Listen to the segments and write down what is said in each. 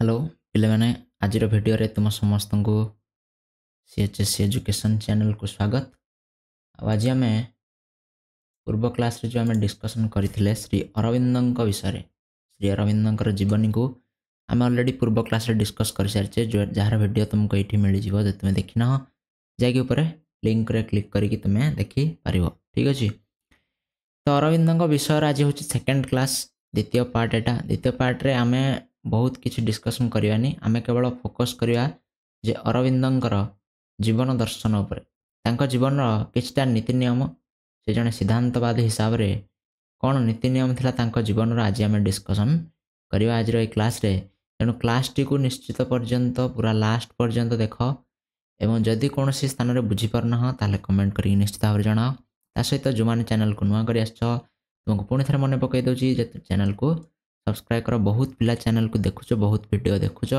Hello पिले आज video रे तुम समस्त को सीएचएससी एजुकेशन चैनल को स्वागत। आज आम पूर्व क्लास रे जो आम डिस्कसन करते श्री अरविंद विषय श्री अरविंद जीवनी को आम ऑलरेडी पूर्व क्लास रे डिस्कस कर सारी जो जार वीडियो तुमको ये मिल जाव जो तुम्हें देखी ना जाकि लिंक रे क्लिक करके तुम्हें देखिपार। ठीक अच्छे तो अरविंद विषय आज हूँ सेकेंड क्लास द्वितीय पार्ट एटा द्वितीय पार्ट रे आम बहुत किसी डिस्कसन करवानी आम केवल फोकस करवा जे अरविंदर जीवन दर्शन उपर तांको जीवन किछटा नीति नियम से जड़े सिद्धांतवादी हिसाब से कौन नीति नियम थिला तांको जीवन आज आम डिस्कसन करवा आज क्लास रे। तेणु क्लास टी को निश्चित पर्यंत पूरा लास्ट पर्यंत देख एवं जदि कौन स्थान में बुझीपारना ताले कमेंट कर निश्चित भाव जनाओ। ता सहित जो मैंने चैनल को नुआ कर तुमको पुणी थे मन पकई दूसरी चैनल को सब्सक्राइब कर। बहुत पिला चैनल को देखुच बहुत वीडियो देखुच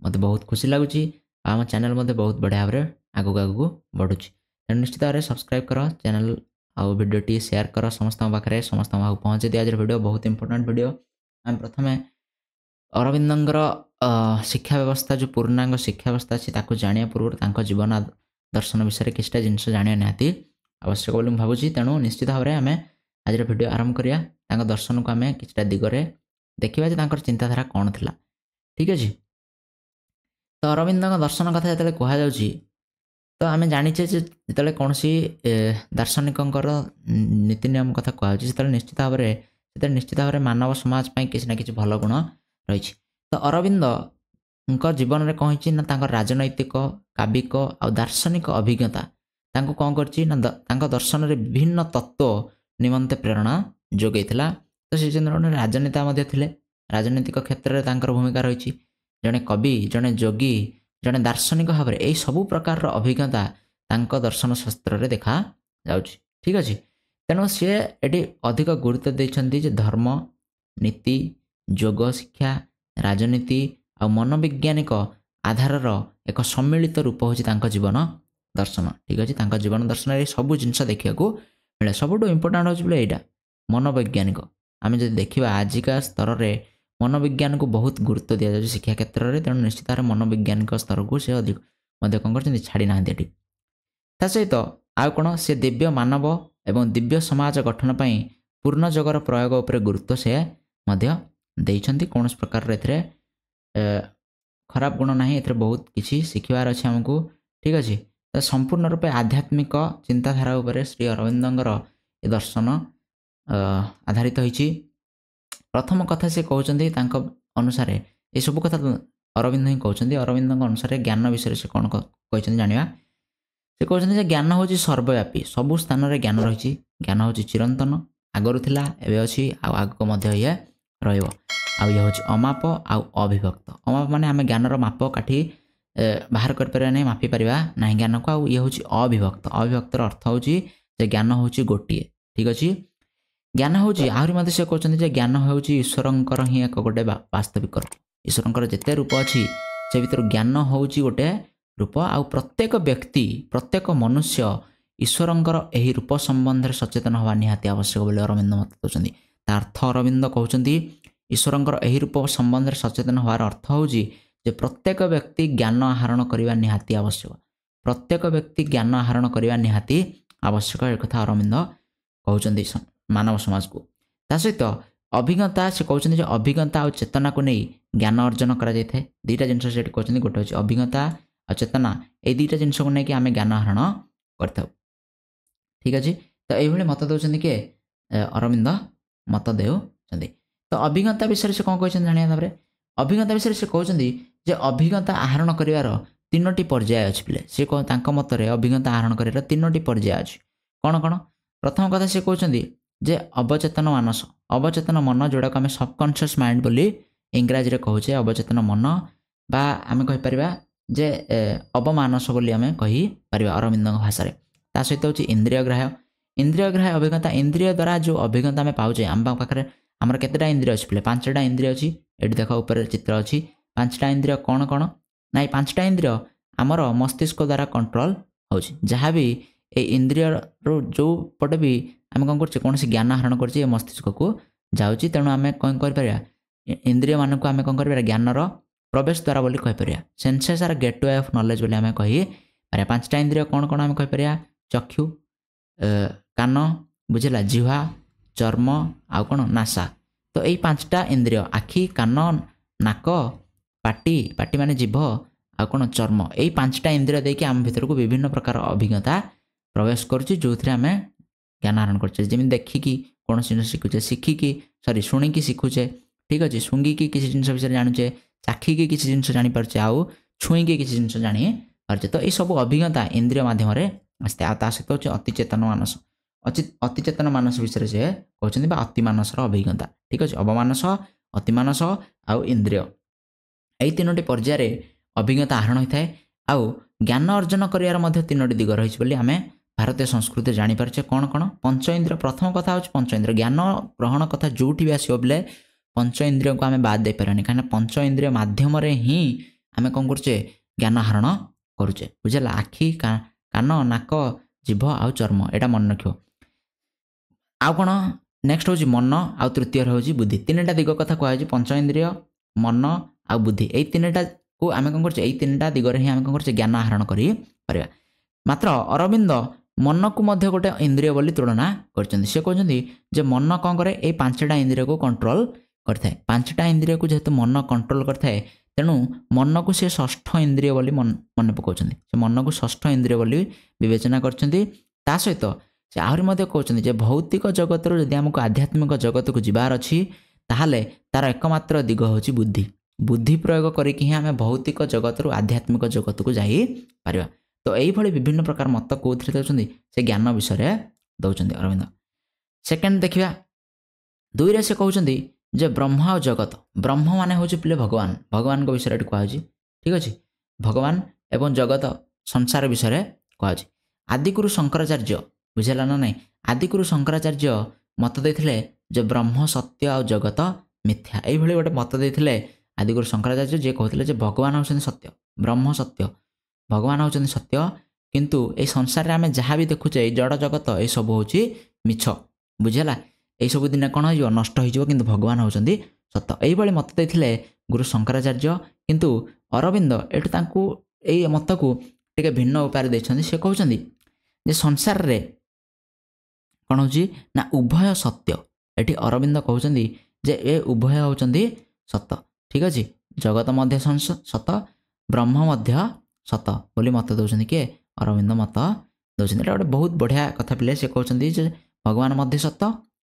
मत बहुत खुशी लगुच आम चैनल मध्य बहुत बढ़िया भाव आगू आगू बढ़ुँ। तेणु निश्चित भाव सब्सक्राइब कर चैनल आउ वीडियो टी शेयर कर समस्त पाखे समस्त पाखु पहुँचे दिया। आज वीडियो बहुत इंपोर्टेंट वीडियो। आम प्रथम अरविंदर शिक्षा व्यवस्था जो पूर्णांग शिक्षा व्यवस्था अच्छी ताकू जाना पूर्व जीवन दर्शन विषय किसी जिनस जाना निहाती आवश्यक बोली भावुँ। तेणु निश्चित भाव में आम आज वीडियो आरंभ करिया दर्शन को आम कि दिगरे देखा चिंताधारा कौन थी। ठीक अच्छे तो अरविंद दर्शन कथा जो कहुच्छी तो आम जाचे जो कौन सी दार्शनिक नीति नियम कथा कहुच्छे निश्चित भाव में मानव समाज किसी ना कि भल गुण रही। तो अरविंद जीवन में कही ना राजनैतिक काव्यिक आ दार्शनिक अभिज्ञता कौन कर दर्शन में विभिन्न तत्व निमंते प्रेरणा जोगैला। तो से जन राजनेता थे राजनीतिक क्षेत्र में भूमिका रही जड़े कवि जड़े जोगी जड़े दार्शनिक भाव में यही सबू प्रकार अभिज्ञता दर्शन शास्त्र में देखा जा। ठीक अच्छे तेणु सी ये अधिक गुरुत्व देते धर्म नीति जोग शिक्षा राजनीति आ मनोवैज्ञानिक आधार एक सम्मिलित रूप हूँ जीवन दर्शन। ठीक अच्छे जीवन दर्शन में सबू जिनस देखा मिले सबुठ इंपोर्टाट हूँ बोले यहाँ मनोवैज्ञानिक आम जो देखा आजिका स्तर में मनोविज्ञान को बहुत गुरुत्व दि जाए शिक्षा क्षेत्र में। तेणु निश्चित भाव मनोवैज्ञानिक स्तर को सी अधिक कौन कर छाड़ी ना ता सहित आउ कौन से दिव्य मानव एवं दिव्य समाज गठन पर पूर्ण जगर प्रयोग उपर गुरुत्व से देइछंती। कौन प्रकार खराब गुण ना ये बहुत किसी शिखबार अच्छे आमको। ठीक अच्छे तो संपूर्ण रूपे आध्यात्मिक चिंताधारा उपर श्री अरविंदर ये दर्शन आधारित होइछि। प्रथम कथा से कहते अनुसार ये सब कथा अरविंद ही कहते अरविंद अनुसार ज्ञान विषय से कौन कहते जाना से कहते ज्ञान हूँ सर्वव्यापी सबू स्थान में ज्ञान रही ज्ञान हूँ चिरंतन आगुरी थिला एवं अच्छी आगे ये रही हूँ अमाप आउ अविभक्त। अमाप माने आम ज्ञानर माप काठी बाहर कर मापी पार ना ज्ञान को आउ ये हूँ अविभक्त। अविभक्तर अर्थ हूँ ज्ञान हूँ गोटे। ठीक अच्छे ज्ञान हूँ आहरी से कहते ज्ञान हूँ ईश्वरंकर ही एक गोटे वास्तविक रूप ईश्वरंकर जिते रूप अच्छी से भर ज्ञान हूँ गोटे रूप आ प्रत्येक व्यक्ति प्रत्येक मनुष्य ईश्वरंकर यही रूप संबंध में सचेतन हवा निहाती आवश्यक बोले अरविंद मत देते। अर्थ अरविंद कहते ईश्वरंकर यही रूप संबंध में सचेतन हवार अर्थ हूँ प्रत्येक व्यक्ति ज्ञान आहरण करने निहाती आवश्यक प्रत्येक व्यक्ति ज्ञान आहरण करने निहाती आवश्यक एक कथा अरविंद कहते मानव समाज को। ता सहित अभिज्ञता से कहते अभिज्ञता और चेतना को नहीं ज्ञान अर्जन करा जाए दुईटा जिनस से कहते गोटे हूँ अभिज्ञता और चेतना ये दुईटा जिनस को लेकिन आम ज्ञान आहरण कर। ठीक अच्छे तो ये मत दौरान किए अरविंद मत देते। तो अभिज्ञता विषय से कौन कहते जाना अभिज्ञता विषय से कहते अभिज्ञता आहरण कर तीनो पर्याय अच्छे पिले सी मतरे अभिज्ञता आहरण कर तीनो पर्याय अच्छे कौन कौन। प्रथम कथा से कहते जे अवचेतन मानस अवचेतन मन जोड़ाक आम सबकनसीयस माइंड बोली इंग्राजी में कहचे अवचेतन मन बा आम कहीपर जे अवमानस बोली आम कहीपर अरविंद भाषा। ता सहित हूँ इंद्रिय ग्राह्य अभिज्ञता इंद्रिय द्वारा जो अभिज्ञता आम पाचे आम पाखे आमर केतेटा इंद्रिय अच्छी पिले 5टा इंद्रिय अच्छी ये देख ऊपर चित्र अच्छी 5टा इंद्रिय कौन कौन ना 5टा इंद्रिय आमर मस्तिष्क द्वारा कंट्रोल हो जहाँ भी ये इंद्रिय जो पटे भी आम कौन कर कौन ज्ञान आहरण कर मस्तिष्क को जाऊँगी। तेणु आम कौन कर इंद्रिय मान को आम कौन कर ज्ञानर प्रवेश द्वार बोली कहि परिया senses are gateway of knowledge बोली आमे कहि परिया पांचटा इंद्रिय कोन कोन आमे कहि परिया चक्षु कान बुझला जिह्वा चर्म आ कोन नासा तो यही पांचटा इंद्रिय आखि कान नाक पाटी पाटी माने जीभ आ कोन चर्म यही पांचटा इंद्रिय देकी आम भीतर को विभिन्न प्रकार अभिज्ञता प्रवेश करूची जोथरे आमे ज्ञान आहरण करछे जेमि देखिकी कौन जिनिस शिखुचे शिखिकी सॉरी शुणिकी शिखुचे ठीक अच्छे शुंगिकी किसी जिनिस विषय जानुचे चाखिकी किसी जिनिस जानी पारछे आउ छुईकी किसी जिनिस जानी पारछे तो ये सब अभिज्ञता इंद्रिय माध्यम आस्ते आ सहित होचे अतिचेतन मानस अतिचेतन मानस विषय से कहते बा अतिमानसर अभिज्ञता ठीक अच्छे अवमानस अतिमानस आउ इंद्रिय यही तीनोटी पर्यायर अभिज्ञता आहरण होता है आउ ज्ञान अर्जन करार तीनोटी दिग रही बोली आमे भारतीय संस्कृति जानीपारे कौन कौन पंच इंद्रिय प्रथम कथा हूँ पंच इंद्रिय ज्ञान ग्रहण कथा जो भी आसो बोले पंच इंद्रिय को आम बाद दे पारे कहीं पंच इंद्रिय मध्यम ही आम कौन करुचे ज्ञान आहरण करुचे बुझेगा आखि कान नाक जीभ आउ चर्म एटा मन रख आउ कौन नेक्स्ट हूँ मन आउ तृतीय हूँ बुद्धि तीन टा दिग कथा कहुई पंच इंद्रिय मन आउ बुद्धि यही तीन टा को आम कौन कर तीन टा दिगरे ही आम कौन कर ज्ञान आहरण कर मात्र अरविंद मन को मध्य गोटे इंद्रिय बोली तुलना करछन्ती से कहते जे मन कौन करे ये पांचटा इंद्रिय को कंट्रोल करता है पांचटा इंद्रिय को जेहेतु मन कंट्रोल करता है तेणु मन को से षष्ठ इंद्रिय बोली मन पकाउछन्ती से मन को षष्ठ इंद्रिय बोली विवेचना करछन्ती ता सहित से आहरी मध्य कहछन्ती जे भौतिक जगत रो यदि हमको आध्यात्मिक जगत को जिबार अछि ताहाले तार एकमात्र दिग होछि बुद्धि बुद्धि प्रयोग करिकि आमे भौतिक जगत रो आध्यात्मिक जगत को जाई पारिबा तो यही विभिन्न प्रकार मत कौन दौरान से ज्ञान विषय दौरान अरविंद सेकेंड देखा दुईरे से कहते जे ब्रह्म और जगत ब्रह्म माने हूँ पिले भगवान भगवान विषय कहुच्छी ठीक अच्छे भगवान एवं जगत संसार विषय कहुच्छी आदिगुरु शंकराचार्य बुझेगा ना नहीं आदिगुरु शंकराचार्य मत देते जे ब्रह्म सत्य और जगत मिथ्या यही गोटे मत देते आदिगुरु शंकराचार्य जी कहते भगवान होउछन्ति सत्य ब्रह्म सत्य भगवान होउछन्ति सत्य किंतु ए संसार में आम जहाँ भी देखुचे जड़ जगत ये सब हूँ मिछ बुझेगा यही सब दिन कौन हो नष्ट हो किंतु भगवान होउछन्ति सत्य यही मत देते गुरु शंकराचार्य किंतु अरविंद ये मत को टे भिन्न उपाय देते से कहते जे संसार रे कौन हो ना उभय सत्य ये अरविंद कहते जे ए उभय होउछन्ति सत्य ठीक अच्छे जगत मध्य सत ब्रह्म मध्य सत बोली मत दौरान किए अरविंद मत दौरान ये गोटे बहुत बढ़िया कथा पिले से कहते जे भगवान मध्य सत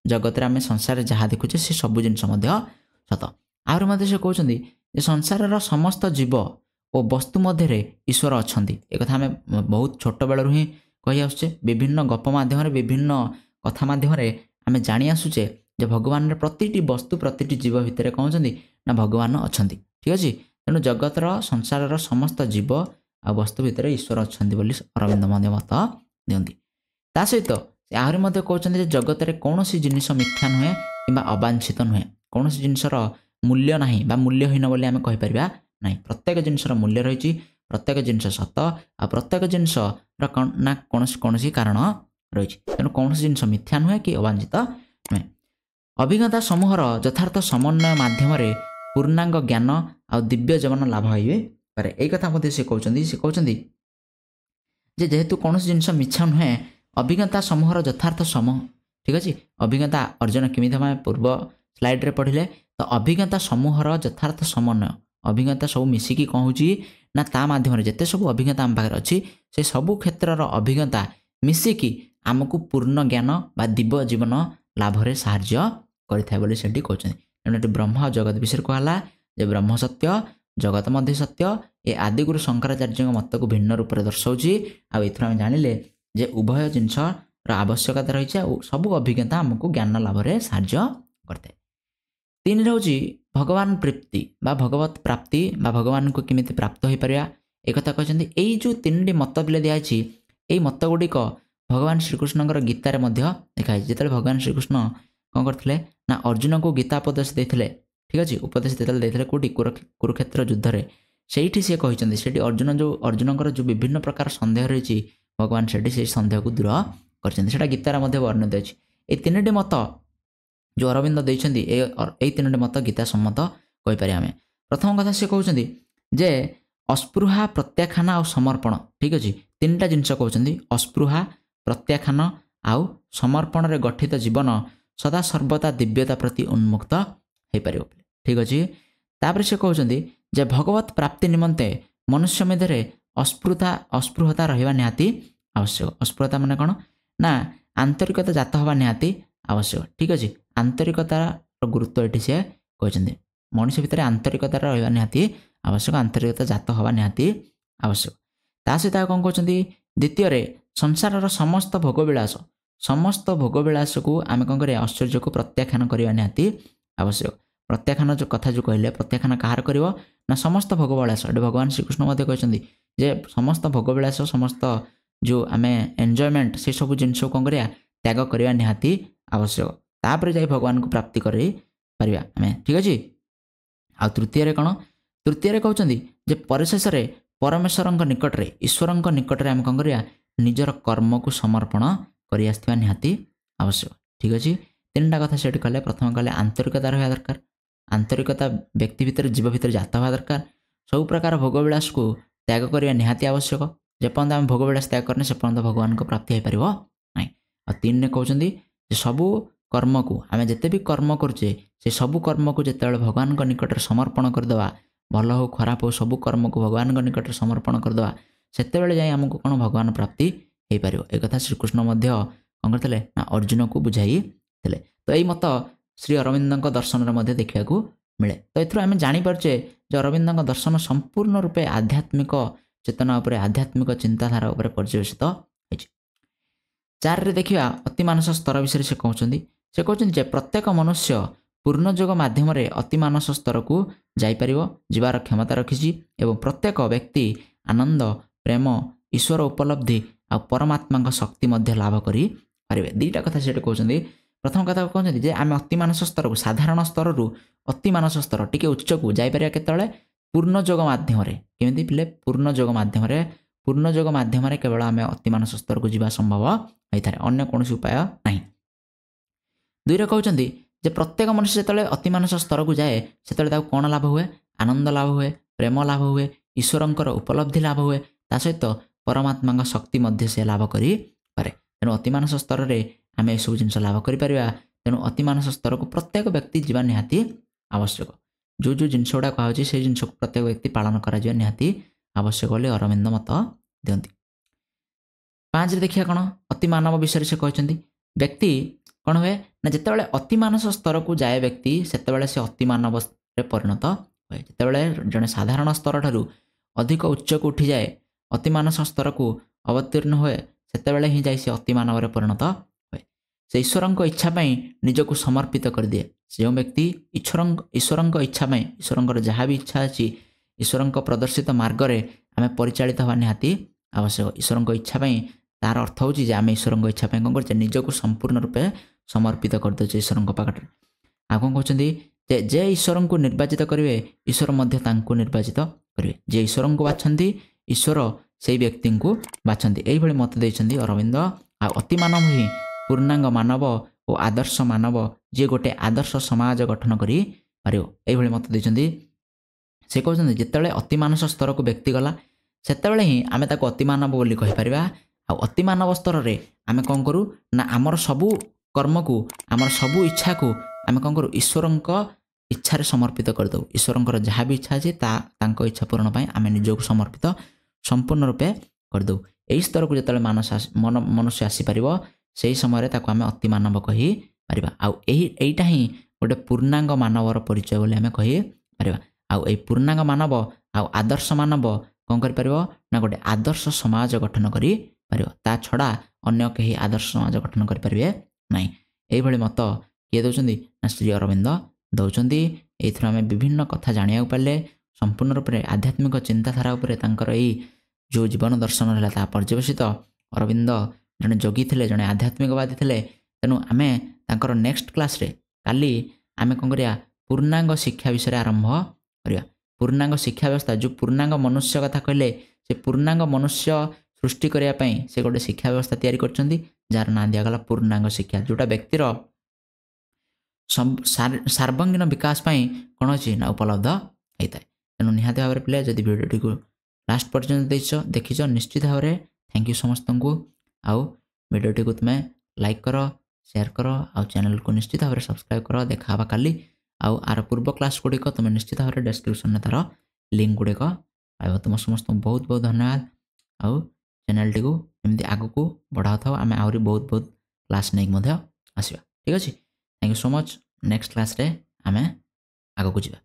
जगत आम संसार जहाँ देखुचे से सब जिन सत आहरी मध्य से कहते संसार समस्त जीव और वस्तु मध्य ईश्वर अच्छा एक आम बहुत छोट बेलू ही कही आसुचे विभिन्न गप मध्यम विभिन्न कथा मध्यम आम जानी आसुचे जे भगवान प्रतिटी वस्तु प्रतिटी जीव भितर कौन ना भगवान अच्छा ठीक अच्छे तेणु जगतर संसार समस्त जीव आ वस्तु भितर ईश्वर अच्छा अरविंद मत दिखती ता सहित आहरी मध्य कहते जगत में कौन सी जिनिस मिथ्या नुहे कि अवांछित नुहे कौन सी जिनसर मूल्य ना मूल्यहीन बोली आम कहीपर ना प्रत्येक जिनसर मूल्य रही प्रत्येक जिनस सत आ प्रत्येक जिनस ना कौन कारण रही तेणु कौन जिनस मिथ्या नुहे कि अवांछित नुहे अभिज्ञता समूहर यथार्थ समन्वय मध्यम पूर्णांग ज्ञान आ दिव्य जीवन लाभ हो पारे यही कथा मध्य से कहते जे जेहेतु कौन जिनस मिछा नुहे अभिज्ञता समूहर यथार्थ समूह ठीक अच्छे अभिज्ञता अर्जन केमी आम पूर्व स्लाइड्रे पढ़ले तो अभिज्ञता समूहर यथार्थ समन्वय अभिज्ञता सब मिसिकी कौन हो ना ता माध्यम जिते सब अभिज्ञता आम पाखे अच्छी से सबू क्षेत्र अभिज्ञता मिसिकी आमको पूर्ण ज्ञान बा दिव्य जीवन लाभ साहाय्य करता बोली से कहते तेणु ब्रह्म और जगत विषय कहला जे ब्रह्म सत्य जगत मध्य सत्य ये आदिगुरु शंकराचार्य मत को भिन्न रूप में दर्शाऊँच आम जानिले जे उभय जिनस आवश्यकता रही है सबू अभिज्ञता आमको ज्ञान लाभ साहाय्य करते तीन हूँ भगवान प्राप्ति बा भगवत प्राप्ति बा भगवान को केमी प्राप्त हो पार एक कहते यही जो तीन मत पिले दिखाई यही मत गुड़िक भगवान श्रीकृष्ण गीतार देखाई जिते भगवान श्रीकृष्ण कौन करते ना अर्जुन को गीता उपदेश देते ठीक अच्छे उपदेश देते कौटी कुरुक्षेत्र युद्ध में से सी कहते से अर्जुन जो विभिन्न प्रकार सन्देह रही भगवान से सन्देह को दूर कर गीतार वर्णित अच्छी ये तीन मत जो अरविंद देते यही तीन मत गीता सम्मत कहीपर आम प्रथम कथा से कहते जे अस्पृहा प्रत्याख्यान आउ समर्पण ठीक अच्छे तीन जिनस कहते अस्पृहा प्रत्याख्यान आउ समर्पण रे गठित जीवन सदा सर्वदा दिव्यता प्रति उन्मुक्त हो पार ठीक अच्छे तापर से कहते जे भगवत प्राप्ति निमंते मनुष्य मध्य अस्पृहता रहा निहाती आवश्यक अस्पृहता माने कौन ना आंतरिकता जात हवा निहाती आवश्यक ठीक अच्छे आंतरिकतार गुरुत्व ये सी कहते मनुष्य भितर आंतरिकता रहा निहाती आवश्यक आंतरिकता जात हवा निहाती आवश्यक ता सहित कौन कहते द्वितीय संसार समस्त भोगविलास को आम कौन कर ऐश्वर्य को प्रत्याख्यान करने निहाती आवश्यक प्रत्याख्यान जो कथा जो कहले प्रत्याख्यान कहार कर ना समस्त भोगविलास ये भगवान श्रीकृष्ण कहते जे समस्त भोगविलास समस्त जो आम एंजॉयमेंट से सब जिनस कौन कर त्याग करने निहाती आवश्यक तापर जाई भगवान को प्राप्ति कर पारिबा आमे ठीक अच्छे आ तृतीय कौन तृतीय कहते जे परिशेष परमेश्वर निकट में ईश्वर निकट में आम कौन कर निजर कर्म को समर्पण कर निहाती आवश्यक ठीक अच्छे तीन टा कथा से कहले प्रथम कहले आंतरिकता रहा दरकार आंतरिकता व्यक्ति भितर जीव भितर जात हवा दरकार सब प्रकार भोगविलास को त्याग करने निहाती आवश्यक जेपर्यंत आम भोगविलास त्याग करने से पर्यंत भगवान को प्राप्ति हो पार ना आ तीन कहते सबू कर्म को आम जिते भी कर्म करुचे से सबू कर्म को जिते भगवान निकट में समर्पण करदे भल हो खराब हो सबू कर्म को भगवान निकट में समर्पण करदे से आमको कौन भगवान प्राप्ति हो पार एक कथा श्रीकृष्ण कौन करते ना अर्जुन को बुझाई तो यही मत श्री अरविंद दर्शन में देखा मिले तो ये आम जापे जो अरविंद दर्शन संपूर्ण रूपे आध्यात्मिक चेतना उपरे आध्यात्मिक चिंताधारा उपरे पर्यवेसित होइछि। 4 रे देखिया अति मानस स्तर विषय से कहते प्रत्येक मनुष्य पूर्णयोग माध्यम अति मानस स्तर को जाइपारिबो जीवार क्षमता रखिछि एवं प्रत्येक व्यक्ति आनंद प्रेम ईश्वर उपलब्धि आ परमात्मा शक्ति मध्य लाभ करि पारिबे दीटा कथा से कहते प्रथम कथा कहते जे आम अति मानस स्तर को साधारण स्तर रु अति मानस स्तर टिके उच्च को जाइपारिया केतळे पूर्णयोग माध्यम केमिति पिले पूर्णयोग माध्यम केवल आम अति मानस स्तर को जीवा संभव होता है अन्य कौन उपाय नहीं। 2 कहते जे प्रत्येक मनुष्य जो अति मानस स्तर को जाए से कौन लाभ हुए आनंद लाभ हुए प्रेम लाभ हुए ईश्वरंकर उपलब्धि लाभ हुए ता सहित परमात्मा शक्ति मध्य से लाभ करें तेणु अति मानस स्तर में आम यह सब जिन लाभ कर तेणु अति मानस स्तर को प्रत्येक व्यक्ति जीवा निहाती आवश्यक जो जिनस गुड़ा कहुच्छे से जिन को प्रत्येक व्यक्ति पालन करा निहाती आवश्यक बोली अरविंद मत दियंती। 5 देखिए कौन अति मानव विषय से कहते व्यक्ति कौन हुए ना जितेबाला अति मानस स्तर को जाए व्यक्ति से अति मानव परिणत हुए जितेबाला जड़े साधारण स्तर ठारू अधिक उच्च को उठी जाए अति मानस स्तर को अवतीर्ण हुए से ही जाए अति मानव परिणत हुए से ईश्वर इच्छा निजक समर्पित कर दिए जो व्यक्ति ईश्वर इच्छा ईश्वर जहाँ भी इच्छा अच्छी ईश्वर प्रदर्शित मार्ग में आम परिचालित हवा निहाती आवश्यक ईश्वर इच्छा तार अर्थ हूँ आम ईश्वर इच्छा कौन कर निजक संपूर्ण रूपे समर्पित करदे ईश्वर पाखे आ कौन कहते जे ईश्वर को निर्वाचित करेंगे ईश्वर निर्वाचित करेंगे जे ईश्वर को बाछंती ईश्वर से व्यक्ति को बाछंती यही मत देते अरविंद आ अति मानव ही पूर्णांग मानव और आदर्श मानव जी गोटे आदर्श समाज गठन करी पारिबो यही मत देते से कहते जितेबाला अति मानस स्तर को व्यक्ति गला से ही आम अति मानव बोली कहीपर आ अति मानव स्तर में आम कौन करूँ ना आमर सबू कर्म को आमर सबू इच्छा को आम कौन करूँ ईश्वर इच्छा समर्पित करदे ईश्वर जहाँ भी इच्छा अच्छे इच्छा पूरण आम निजक समर्पित संपूर्ण रूपे करदे यही स्तर को जो मनुष्य आसीपर से समय आम अति मानव कही पार आईटा ही गोटे पूर्णांग मानवर परिचय बोली आम कहीपर आई पूर्णांग मानव आदर्श मानव कौन कर ना गोटे आदर्श समाज गठन करी ता छड़ा अन्य कहीं आदर्श समाज गठन करें ना यही मत किए दौरान ना श्री अरविंद दौरान ये आम विभिन्न कथा जाना पारे संपूर्ण रूप से आध्यात्मिक चिंताधारा उपर जो जीवन दर्शन रहा पर्यवेसित अरविंद जड़े जोगी थे जड़े आध्यात्मिकवादी थे तेणु आम तर नेक्स्ट क्लास रे काली आम कौन करिया पूर्णांग शिक्षा विषय आरंभ करिया पूर्णांग शिक्षा व्यवस्था जो पूर्णांग मनुष्य कथा कहले से पूर्णांग मनुष्य सृष्टि करने से गोटे शिक्षा व्यवस्था तैयारी करछंती जार ना दिगला पूर्णांग शिक्षा जोटा व्यक्तिर सार्वंगीन विकास कौन अच्छी ना उपलब्ध होता है। तेणु निहाती भाव में पिला जदि भिडियोटी को लास्ट पर्यंत देखिच निश्चित भाव में थैंक यू समस्त को। आउ भिडियोटी को तुम्हें लाइक कर शेयर कर आउ चैनल को निश्चित भाव में सब्सक्राइब कर। देखा काली आउ आर पूर्व क्लास गुड़िक तुम निश्चित भाव में डिस्क्रिप्शन में तार लिंक गुड़िक पाइब। तुम समस्त बहुत बहुत धन्यवाद। आउ चैनल को एमती आग को बढ़ाऊ था आम आहरी बहुत बहुत क्लास नहीं आसवा। ठीक अच्छे thank you so much. Next class रे आम आग को जा।